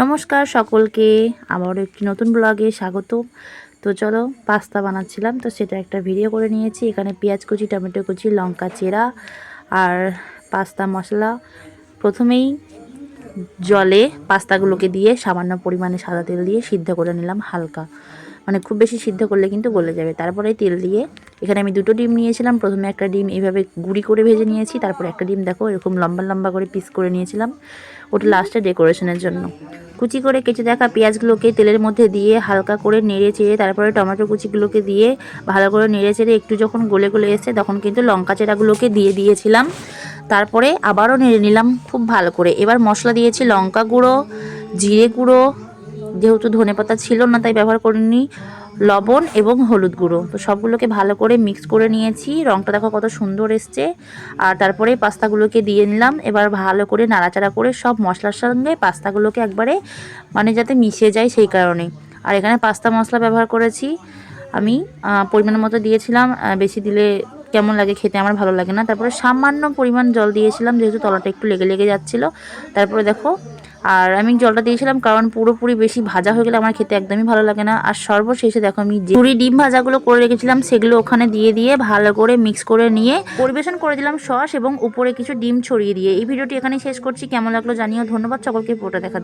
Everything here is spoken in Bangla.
নমস্কার সকলকে, আবারও একটি নতুন ব্লগে স্বাগত। তো চলো, পাস্তা বানাচ্ছিলাম, তো সেটা একটা ভিডিও করে নিয়েছি। এখানে পেঁয়াজ কুচি, টমেটো কুচি, লঙ্কা চেরা আর পাস্তা মশলা। প্রথমেই জলে পাস্তাগুলোকে দিয়ে সামান্য পরিমাণে সাদা তেল দিয়ে সিদ্ধ করে নিলাম হালকা, মানে খুব বেশি সিদ্ধ করলে কিন্তু গলে যাবে। তারপরে তেল দিয়ে এখানে আমি দুটো ডিম নিয়েছিলাম। প্রথমে একটা ডিম এইভাবে গুঁড়ি করে ভেজে নিয়েছি, তারপরে একটা ডিম দেখো এরকম লম্বা লম্বা করে পিস করে নিয়েছিলাম, ওটা লাস্টে ডেকোরেশনের জন্য। কুচি করে কেটে রাখা পেঁয়াজগুলোকে তেলের মধ্যে দিয়ে হালকা করে নেড়ে চেড়ে তারপরে টমেটো কুচিগুলোকে দিয়ে ভালো করে নেড়ে চেড়ে একটু যখন গলে গলে এসে তখন কিন্তু লঙ্কা চেরাগুলোকে দিয়ে দিয়েছিলাম। তারপরে আবারও নেড়ে নিলাম খুব ভালো করে। এবার মশলা দিয়েছি লঙ্কা গুঁড়ো, জিরে গুঁড়ো, যেহেতু ধনেপাতা ছিল না তাই ব্যবহার করিনি, লবণ এবং হলুদ গুঁড়ো। তো সবগুলোকে ভালো করে মিক্স করে নিয়েছি। রঙটা দেখো কত সুন্দর এসছে। আর তারপরে পাস্তাগুলোকে দিয়ে নিলাম। এবার ভালো করে নাড়াচাড়া করে সব মশলার সঙ্গে পাস্তাগুলোকে একবারে মানে যাতে মিশে যায় সেই কারণে। আর এখানে পাস্তা মশলা ব্যবহার করেছি আমি, পরিমাণ মতো দিয়েছিলাম। বেশি দিলে কেমন লাগে খেতে, আমার ভালো লাগে না। তারপরে সামান্য পরিমাণ জল দিয়েছিলাম, যেহেতু তলাটা একটু লেগে লেগে যাচ্ছিলো। তারপরে দেখো, আর আমি জলটা দিয়েছিলাম কারণ পুরোপুরি বেশি ভাজা হয়ে গেলে আমার খেতে একদমই ভালো লাগে না। আর সর্বশেষে দেখো আমি যে ডিম ভাজাগুলো করে রেখেছিলাম সেগুলো ওখানে দিয়ে দিয়ে ভালো করে মিক্স করে নিয়ে পরিবেশন করে দিলাম সস এবং উপরে কিছু ডিম ছড়িয়ে দিয়ে। এই ভিডিওটি এখানেই শেষ করছি। কেমন লাগলো জানিও। ধন্যবাদ সকলকে, পুরোটা দেখা।